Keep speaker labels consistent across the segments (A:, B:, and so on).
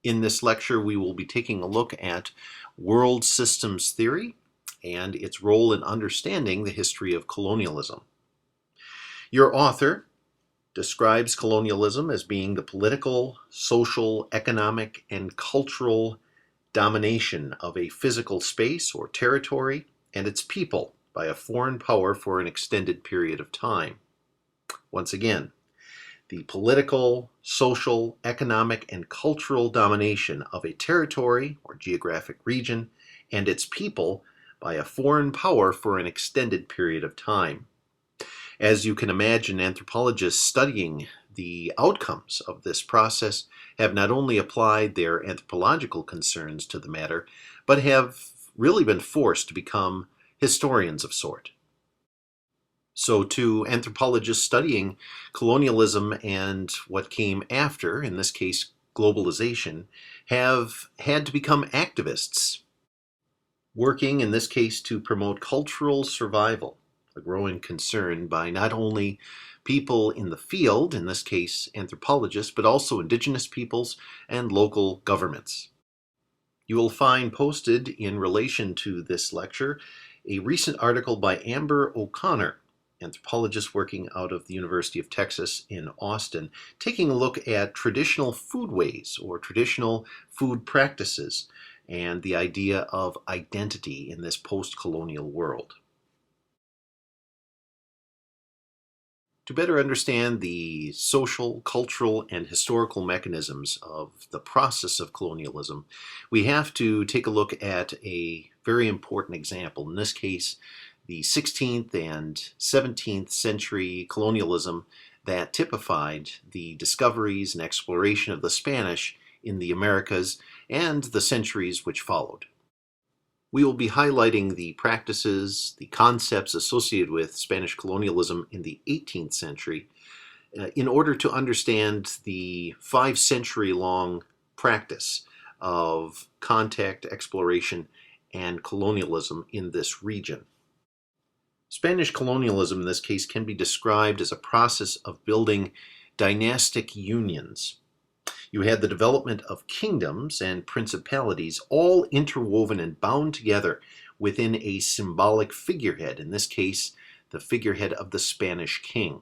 A: In this lecture, we will be taking a look at world systems theory and its role in understanding the history of colonialism. Your author describes colonialism as being the political, social, economic, and cultural domination of a physical space or territory and its people by a foreign power for an extended period of time. Once again, the political, social, economic, and cultural domination of a territory or geographic region and its people by a foreign power for an extended period of time. As you can imagine, anthropologists studying the outcomes of this process have not only applied their anthropological concerns to the matter, but have really been forced to become historians of sort. So to anthropologists studying colonialism and what came after, in this case globalization, have had to become activists, working in this case to promote cultural survival, a growing concern by not only people in the field, in this case anthropologists, but also indigenous peoples and local governments. You will find posted in relation to this lecture a recent article by Amber O'Connor, anthropologist working out of the University of Texas in Austin, taking a look at traditional foodways or traditional food practices and the idea of identity in this post-colonial world. To better understand the social, cultural, and historical mechanisms of the process of colonialism, we have to take a look at a very important example. In this case, the 16th and 17th century colonialism that typified the discoveries and exploration of the Spanish in the Americas and the centuries which followed. We will be highlighting the practices, the concepts associated with Spanish colonialism in the 18th century in order to understand the 5-century-long practice of contact, exploration, and colonialism in this region. Spanish colonialism in this case can be described as a process of building dynastic unions. You had the development of kingdoms and principalities all interwoven and bound together within a symbolic figurehead, in this case, the figurehead of the Spanish king.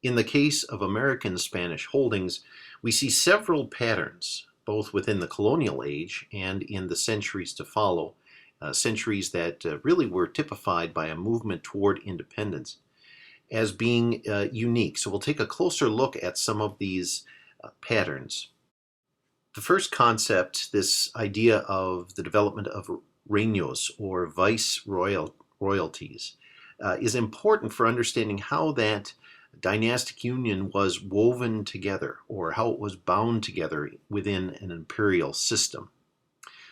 A: In the case of American Spanish holdings, we see several patterns, both within the colonial age and in the centuries to follow, centuries that really were typified by a movement toward independence, as being unique. So we'll take a closer look at some of these patterns. The first concept, this idea of the development of reinos or vice royalties, is important for understanding how that dynastic union was woven together or how it was bound together within an imperial system.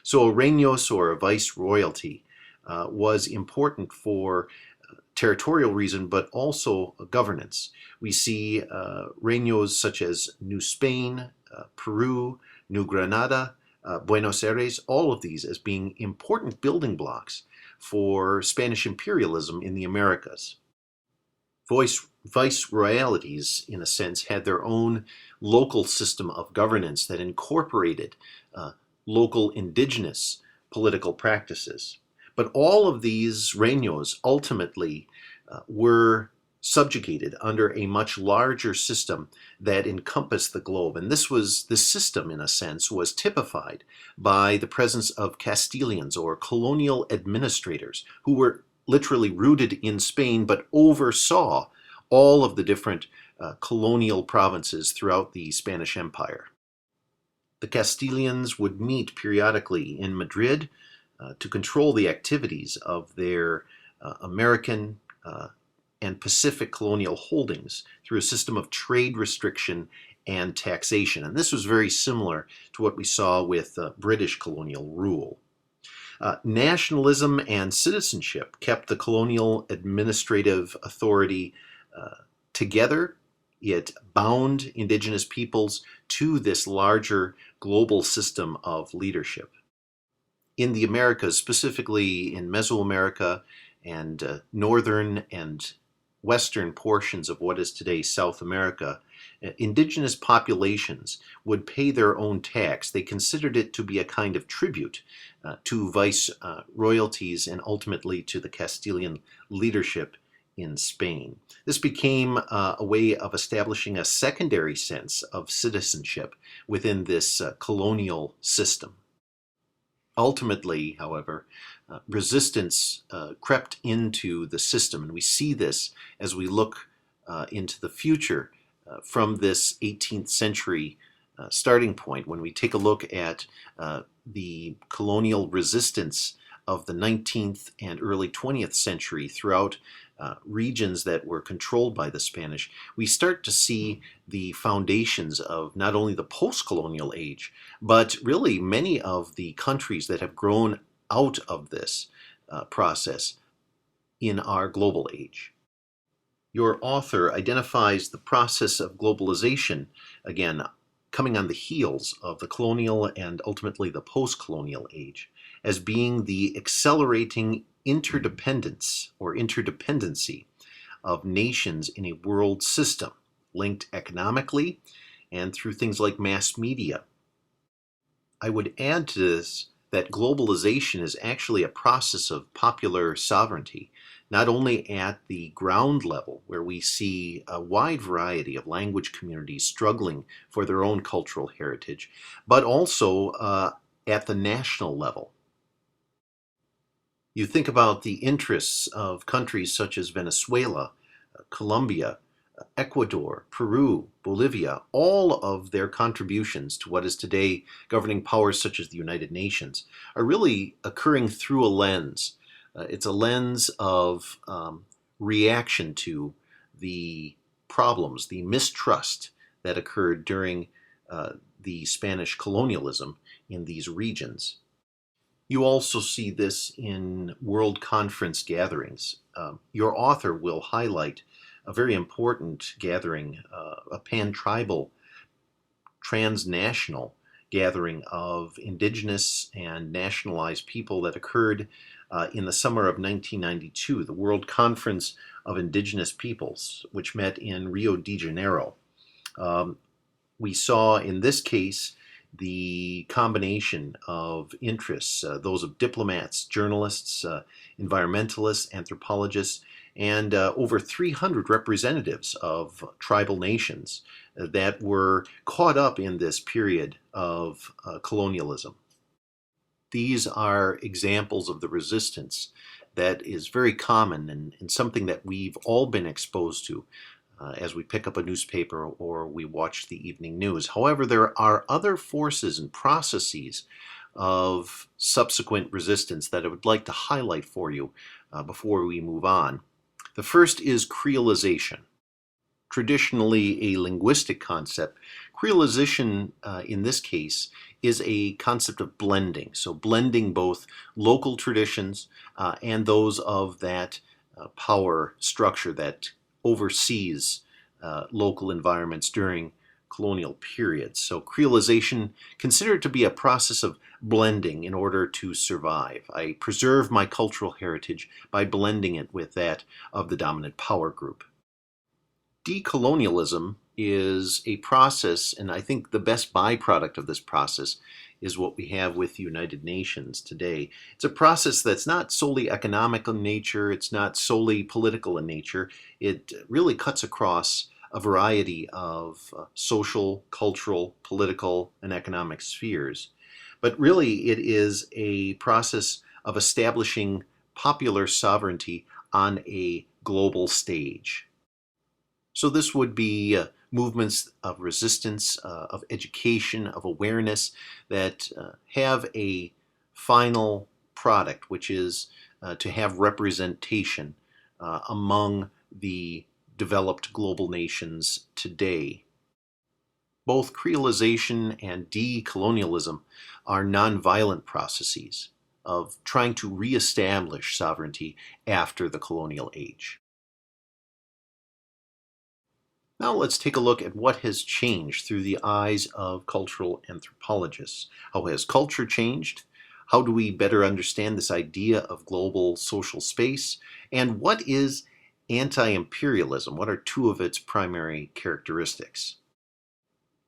A: So a reinos or a vice royalty was important for territorial reason, but also governance. We see reinos such as New Spain, Peru, New Granada, Buenos Aires, all of these as being important building blocks for Spanish imperialism in the Americas. Vice royalties, in a sense, had their own local system of governance that incorporated local indigenous political practices. But all of these reinos ultimately were subjugated under a much larger system that encompassed the globe. And this system, in a sense, was typified by the presence of Castilians or colonial administrators who were literally rooted in Spain but oversaw all of the different colonial provinces throughout the Spanish Empire. The Castilians would meet periodically in Madrid to control the activities of their American and Pacific colonial holdings through a system of trade restriction and taxation. And this was very similar to what we saw with British colonial rule. Nationalism and citizenship kept the colonial administrative authority together. It bound indigenous peoples to this larger global system of leadership. In the Americas, specifically in Mesoamerica and northern and western portions of what is today South America, Indigenous populations would pay their own tax. They considered it to be a kind of tribute to vice royalties and ultimately to the Castilian leadership in Spain. This became a way of establishing a secondary sense of citizenship within this colonial system. Ultimately, however, resistance crept into the system, and we see this as we look into the future from this 18th century starting point. When we take a look at the colonial resistance of the 19th and early 20th century throughout regions that were controlled by the Spanish, we start to see the foundations of not only the post-colonial age, but really many of the countries that have grown out of this process in our global age. Your author identifies the process of globalization, again, coming on the heels of the colonial and ultimately the post-colonial age, as being the accelerating interdependence or interdependency of nations in a world system, linked economically and through things like mass media. I would add to this that globalization is actually a process of popular sovereignty, not only at the ground level, where we see a wide variety of language communities struggling for their own cultural heritage, but also at the national level. You think about the interests of countries such as Venezuela, Colombia, Ecuador, Peru, Bolivia, all of their contributions to what is today governing powers such as the United Nations are really occurring through a lens. It's a lens of reaction to the problems, the mistrust that occurred during the Spanish colonialism in these regions. You also see this in World Conference gatherings. Your author will highlight a very important gathering, a pan-tribal, transnational gathering of indigenous and nationalized people that occurred in the summer of 1992, the World Conference of Indigenous Peoples, which met in Rio de Janeiro. We saw in this case the combination of interests, those of diplomats, journalists, environmentalists, anthropologists, and over 300 representatives of tribal nations that were caught up in this period of colonialism. These are examples of the resistance that is very common and something that we've all been exposed to as we pick up a newspaper or we watch the evening news. However, there are other forces and processes of subsequent resistance that I would like to highlight for you before we move on. The first is creolization. Traditionally a linguistic concept, creolization in this case is a concept of blending. So blending both local traditions and those of that power structure that oversees local environments during colonial periods. So creolization, considered to be a process of blending in order to survive. I preserve my cultural heritage by blending it with that of the dominant power group. Decolonialism is a process, and I think the best byproduct of this process is what we have with the United Nations today. It's a process that's not solely economic in nature, it's not solely political in nature. It really cuts across a variety of social, cultural, political, and economic spheres. But really it is a process of establishing popular sovereignty on a global stage. So this would be movements of resistance, of education, of awareness that have a final product, which is to have representation among the developed global nations today. Both creolization and decolonialism are nonviolent processes of trying to reestablish sovereignty after the colonial age. Now let's take a look at what has changed through the eyes of cultural anthropologists. How has culture changed? How do we better understand this idea of global social space? And what is anti-imperialism, what are two of its primary characteristics?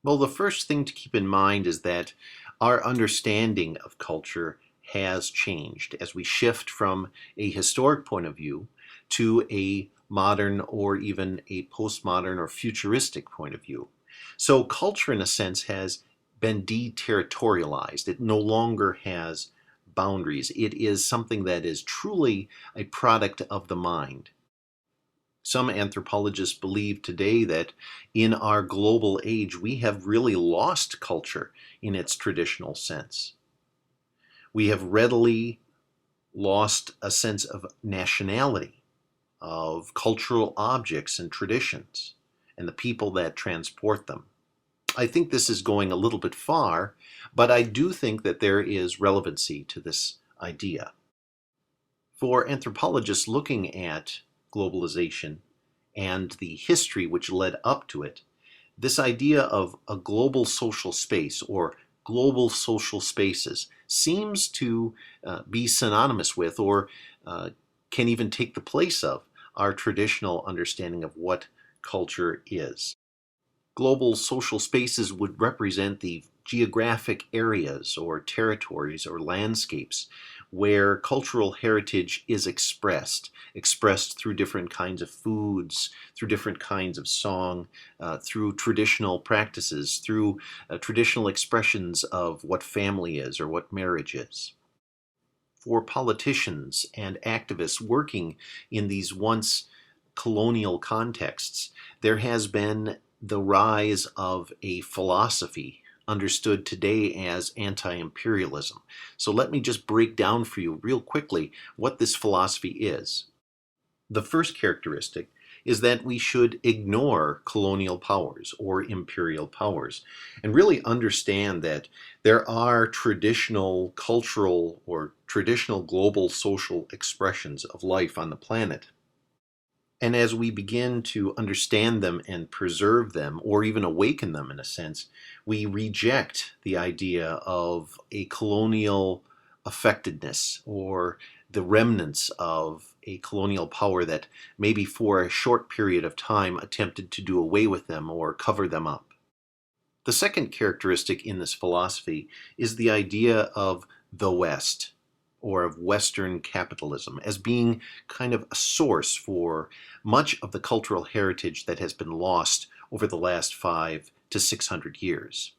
A: Well, the first thing to keep in mind is that our understanding of culture has changed as we shift from a historic point of view to a modern or even a postmodern or futuristic point of view. So culture, in a sense, has been deterritorialized. It no longer has boundaries. It is something that is truly a product of the mind. Some anthropologists believe today that in our global age, we have really lost culture in its traditional sense. We have readily lost a sense of nationality, of cultural objects and traditions, and the people that transport them. I think this is going a little bit far, but I do think that there is relevancy to this idea. For anthropologists looking at globalization and the history which led up to it, this idea of a global social space or global social spaces seems to be synonymous with or can even take the place of our traditional understanding of what culture is. Global social spaces would represent the geographic areas or territories or landscapes where cultural heritage is expressed through different kinds of foods, through different kinds of song, through traditional practices, through traditional expressions of what family is or what marriage is. For politicians and activists working in these once colonial contexts, there has been the rise of a philosophy understood today as anti-imperialism. So let me just break down for you real quickly what this philosophy is. The first characteristic is that we should ignore colonial powers or imperial powers and really understand that there are traditional cultural or traditional global social expressions of life on the planet. And as we begin to understand them and preserve them, or even awaken them in a sense, we reject the idea of a colonial affectedness or the remnants of a colonial power that maybe for a short period of time attempted to do away with them or cover them up. The second characteristic in this philosophy is the idea of the West, or of Western capitalism, as being kind of a source for much of the cultural heritage that has been lost over the last 500 to 600 years.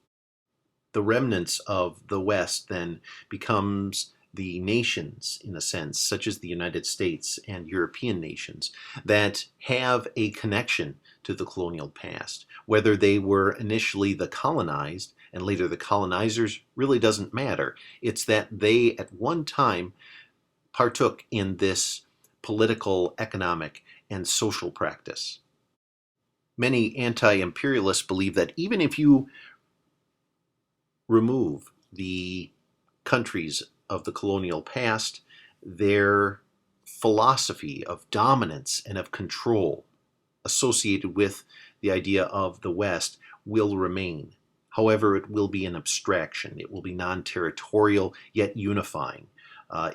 A: The remnants of the West then becomes the nations, in a sense, such as the United States and European nations, that have a connection to the colonial past. Whether they were initially the colonized and later the colonizers really doesn't matter. It's that they at one time partook in this political, economic, and social practice. Many anti-imperialists believe that even if you remove the countries of the colonial past, their philosophy of dominance and of control associated with the idea of the West will remain. However, it will be an abstraction. It will be non-territorial, yet unifying.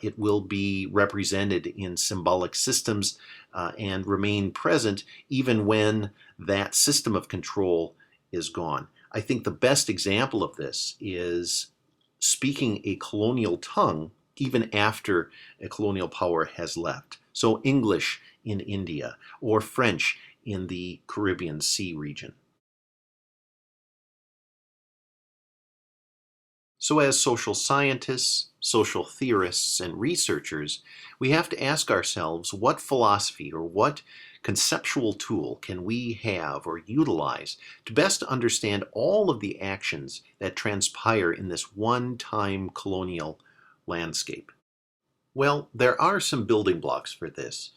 A: It will be represented in symbolic systems and remain present even when that system of control is gone. I think the best example of this is speaking a colonial tongue even after a colonial power has left. So English in India or French in the Caribbean Sea region. So as social scientists, social theorists, and researchers, we have to ask ourselves what philosophy or what conceptual tool can we have or utilize to best understand all of the actions that transpire in this one-time colonial landscape. Well, there are some building blocks for this.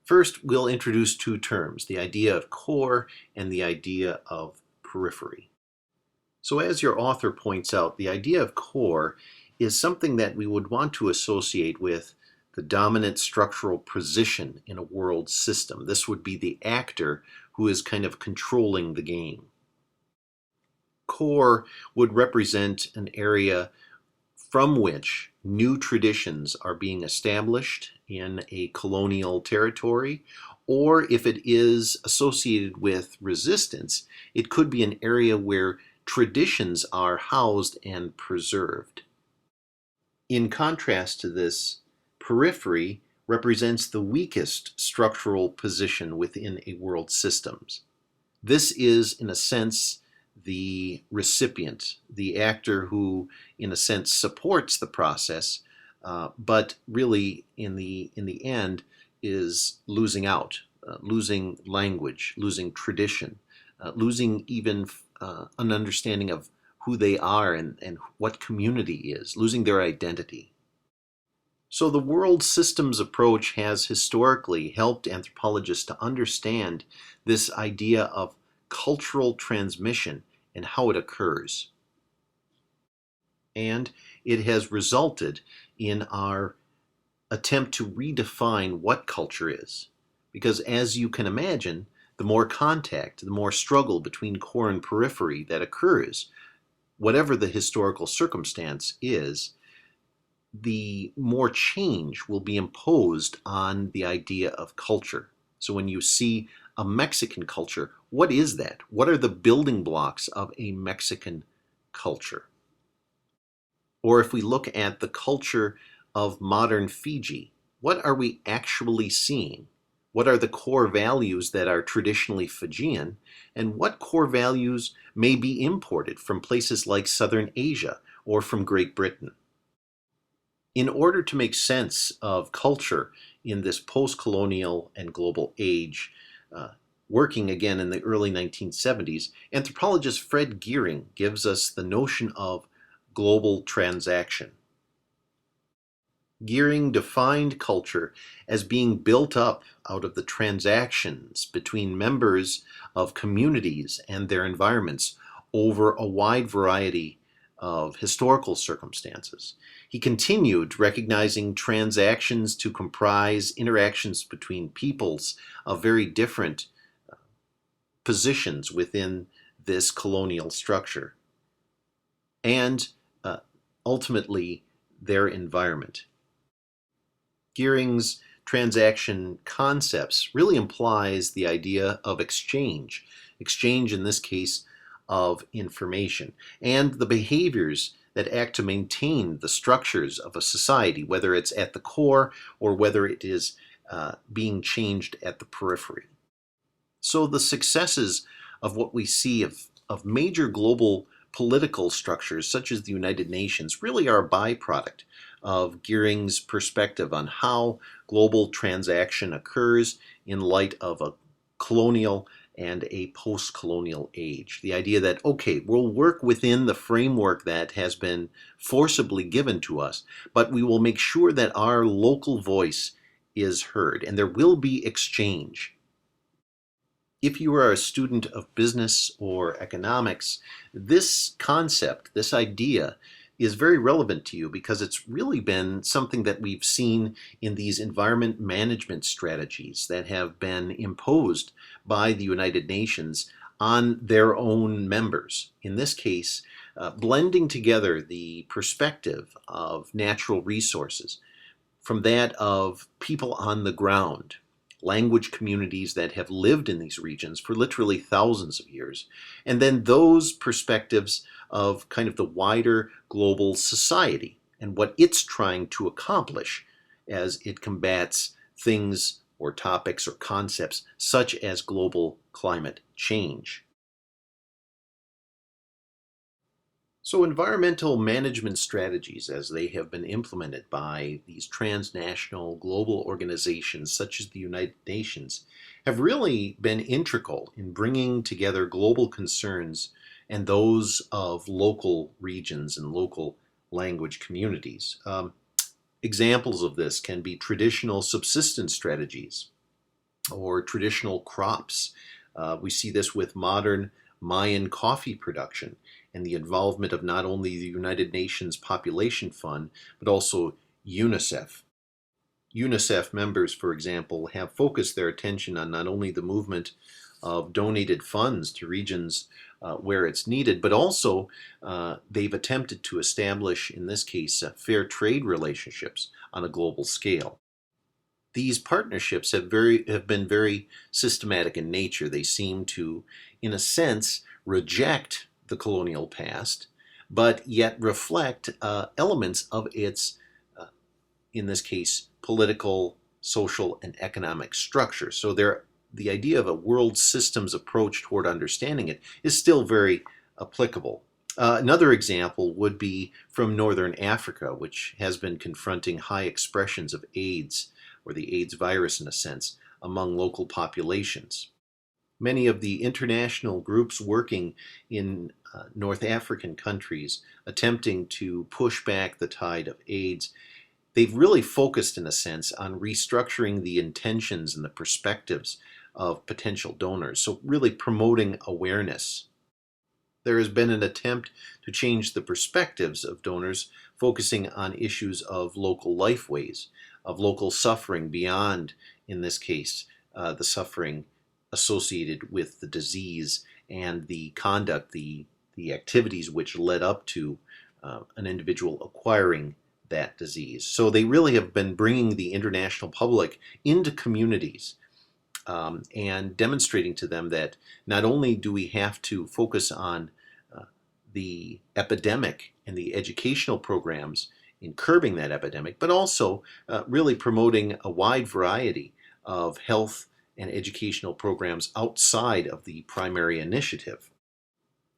A: First, we'll introduce two terms, the idea of core and the idea of periphery. So as your author points out, the idea of core is something that we would want to associate with the dominant structural position in a world system. This would be the actor who is kind of controlling the game. Core would represent an area from which new traditions are being established in a colonial territory, Or if it is associated with resistance, it could be an area where traditions are housed and preserved. In contrast to this, periphery represents the weakest structural position within a world system. This is, in a sense, the recipient, the actor who, in a sense, supports the process, but really, in the end, is losing out, losing language, losing tradition, losing even an understanding of who they are and what community is, losing their identity. So the world systems approach has historically helped anthropologists to understand this idea of cultural transmission and how it occurs. And it has resulted in our attempt to redefine what culture is. Because as you can imagine, the more contact, the more struggle between core and periphery that occurs, whatever the historical circumstance is, the more change will be imposed on the idea of culture. So when you see a Mexican culture, what is that? What are the building blocks of a Mexican culture? Or if we look at the culture of modern Fiji, what are we actually seeing? What are the core values that are traditionally Fijian? And what core values may be imported from places like Southern Asia or from Great Britain? In order to make sense of culture in this post-colonial and global age, working again in the early 1970s, anthropologist Fred Geering gives us the notion of global transaction. Geering defined culture as being built up out of the transactions between members of communities and their environments over a wide variety of historical circumstances. He continued recognizing transactions to comprise interactions between peoples of very different positions within this colonial structure and ultimately their environment. Geering's transaction concepts really implies the idea of exchange in this case of information, and the behaviors that act to maintain the structures of a society, whether it's at the core or whether it is being changed at the periphery. So the successes of what we see of major global political structures such as the United Nations really are a byproduct of Geering's perspective on how global transaction occurs in light of a colonial and a post-colonial age. The idea that, okay, we'll work within the framework that has been forcibly given to us, but we will make sure that our local voice is heard and there will be exchange. If you are a student of business or economics, this concept, this idea, is very relevant to you because it's really been something that we've seen in these environment management strategies that have been imposed by the United Nations on their own members. In this case, blending together the perspective of natural resources from that of people on the ground, language communities that have lived in these regions for literally thousands of years, and then those perspectives of kind of the wider global society and what it's trying to accomplish as it combats things or topics or concepts such as global climate change. So environmental management strategies, as they have been implemented by these transnational global organizations such as the United Nations, have really been integral in bringing together global concerns and those of local regions and local language communities. Examples of this can be traditional subsistence strategies or traditional crops. We see this with modern Mayan coffee production and the involvement of not only the United Nations Population Fund, but also UNICEF. UNICEF members, for example, have focused their attention on not only the movement of donated funds to regions where it's needed, but also they've attempted to establish, in this case, fair trade relationships on a global scale. These partnerships have been very systematic in nature. They seem to, in a sense, reject the colonial past, but yet reflect elements of its, in this case, political, social, and economic structure. So the idea of a world systems approach toward understanding it is still very applicable. Another example would be from Northern Africa, which has been confronting high expressions of AIDS, or the AIDS virus in a sense, among local populations. Many of the international groups working in North African countries attempting to push back the tide of AIDS, they've really focused, in a sense, on restructuring the intentions and the perspectives of potential donors. So really promoting awareness. There has been an attempt to change the perspectives of donors, focusing on issues of local lifeways, of local suffering beyond, in this case, the suffering associated with the disease and the conduct, the activities which led up to an individual acquiring that disease. So they really have been bringing the international public into communities and demonstrating to them that not only do we have to focus on the epidemic and the educational programs in curbing that epidemic, but also really promoting a wide variety of health and educational programs outside of the primary initiative.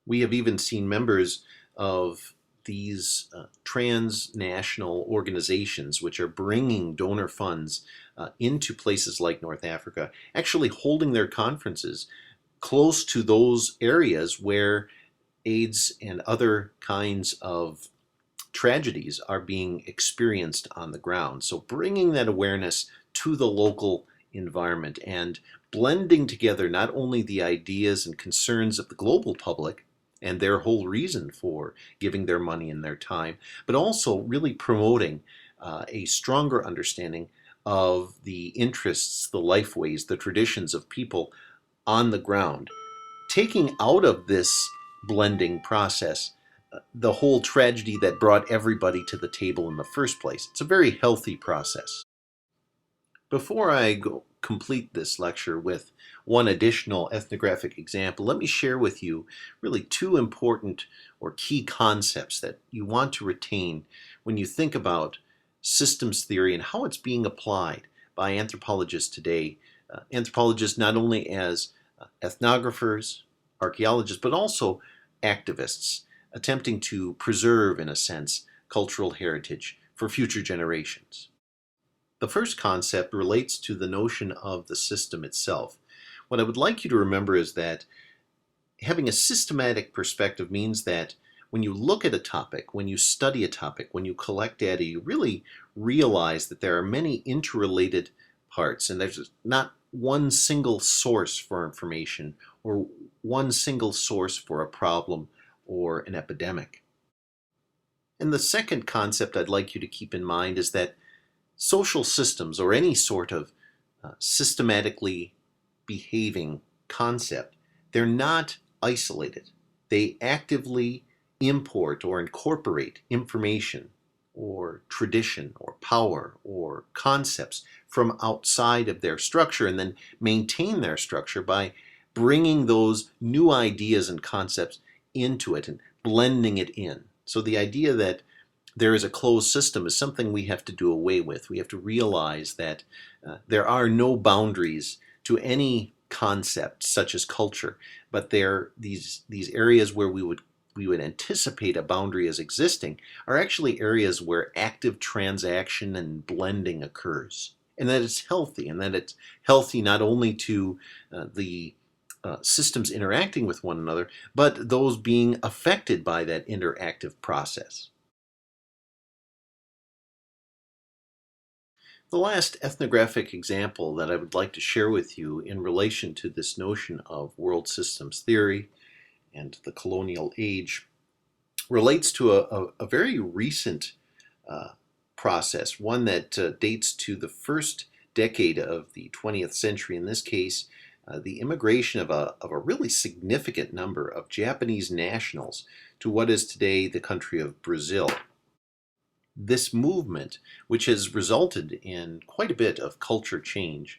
A: We have even seen members of these transnational organizations which are bringing donor funds into places like North Africa, actually holding their conferences close to those areas where AIDS and other kinds of tragedies are being experienced on the ground. So bringing that awareness to the local environment and blending together not only the ideas and concerns of the global public and their whole reason for giving their money and their time, but also really promoting a stronger understanding of the interests, the lifeways, the traditions of people on the ground, taking out of this blending process the whole tragedy that brought everybody to the table in the first place. It's a very healthy process. Before I complete this lecture with one additional ethnographic example, let me share with you really two important or key concepts that you want to retain when you think about systems theory and how it's being applied by anthropologists today. Anthropologists not only as ethnographers, archaeologists, but also activists attempting to preserve, in a sense, cultural heritage for future generations. The first concept relates to the notion of the system itself. What I would like you to remember is that having a systematic perspective means that when you look at a topic, when you study a topic, when you collect data, you really realize that there are many interrelated parts, and there's not one single source for information or one single source for a problem or an epidemic. And the second concept I'd like you to keep in mind is that social systems, or any sort of systematically behaving concept, they're not isolated. They actively import or incorporate information or tradition or power or concepts from outside of their structure and then maintain their structure by bringing those new ideas and concepts into it and blending it in. So the idea that there is a closed system is something we have to do away with. We have to realize that there are no boundaries to any concept such as culture, but these areas where we would anticipate a boundary as existing are actually areas where active transaction and blending occurs, and that it's healthy, and that it's healthy not only to the systems interacting with one another, but those being affected by that interactive process. The last ethnographic example that I would like to share with you in relation to this notion of world systems theory and the colonial age relates to a very recent process, one that dates to the first decade of the 20th century. In this case, the immigration of a really significant number of Japanese nationals to what is today the country of Brazil. This movement, which has resulted in quite a bit of culture change,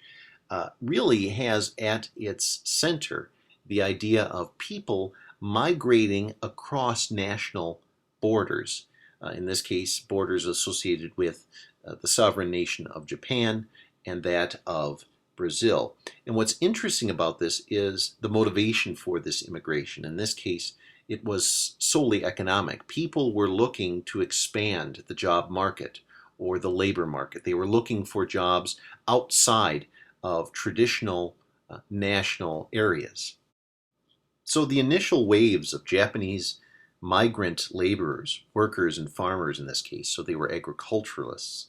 A: really has at its center the idea of people migrating across national borders. In this case, borders associated with the sovereign nation of Japan and that of Brazil. And what's interesting about this is the motivation for this immigration. In this case, it was solely economic. People were looking to expand the job market or the labor market. They were looking for jobs outside of traditional national areas. So the initial waves of Japanese migrant laborers, workers and farmers in this case, so they were agriculturalists,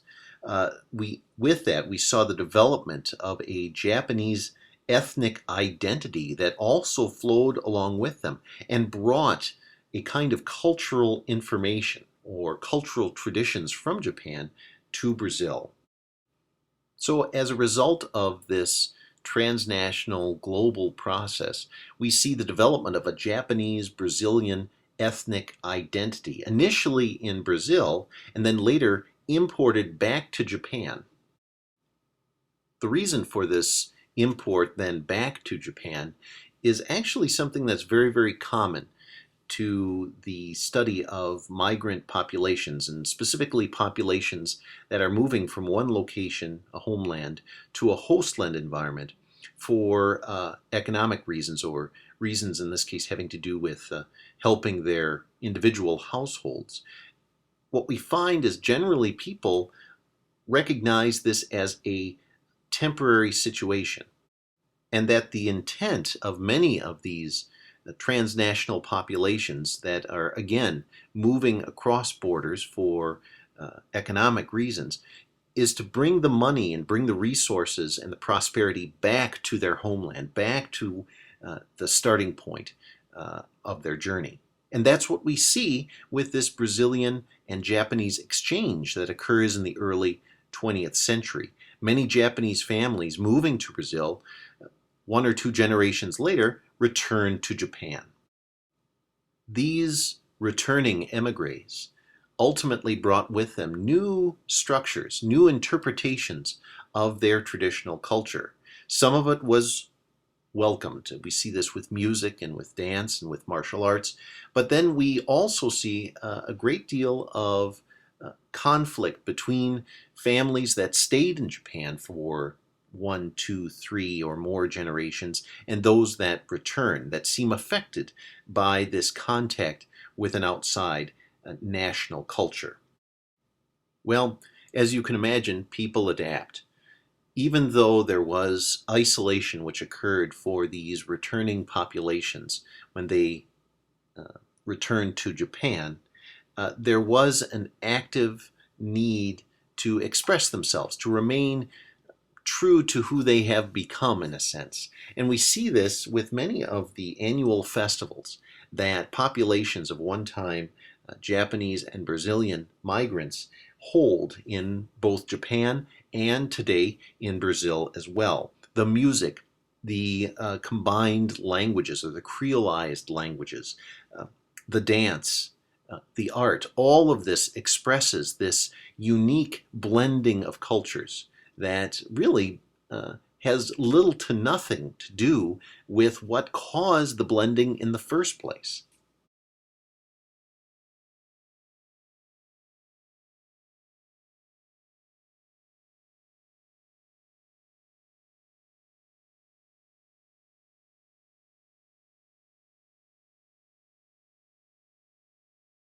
A: with that we saw the development of a Japanese ethnic identity that also flowed along with them and brought a kind of cultural information or cultural traditions from Japan to Brazil. So as a result of this transnational global process, we see the development of a Japanese-Brazilian ethnic identity, initially in Brazil and then later imported back to Japan. The reason for this import then back to Japan is actually something that's very, very common to the study of migrant populations, and specifically populations that are moving from one location, a homeland, to a hostland environment for economic reasons, or reasons in this case having to do with helping their individual households. What we find is generally people recognize this as a temporary situation, and that the intent of many of these transnational populations that are, again, moving across borders for economic reasons is to bring the money and bring the resources and the prosperity back to their homeland, back to the starting point of their journey. And that's what we see with this Brazilian and Japanese exchange that occurs in the early 20th century. Many Japanese families moving to Brazil, one or two generations later, returned to Japan. These returning emigres ultimately brought with them new structures, new interpretations of their traditional culture. Some of it was welcomed. We see this with music and with dance and with martial arts. But then we also see a great deal of conflict between families that stayed in Japan for 1, 2, 3 or more generations, and those that return, that seem affected by this contact with an outside national culture. Well, as you can imagine, people adapt. Even though there was isolation which occurred for these returning populations when they returned to Japan, there was an active need to express themselves, to remain true to who they have become in a sense. And we see this with many of the annual festivals that populations of one-time Japanese and Brazilian migrants hold in both Japan and today in Brazil as well. The music, the combined languages or the creolized languages, the dance, the art, all of this expresses this unique blending of cultures that really has little to nothing to do with what caused the blending in the first place.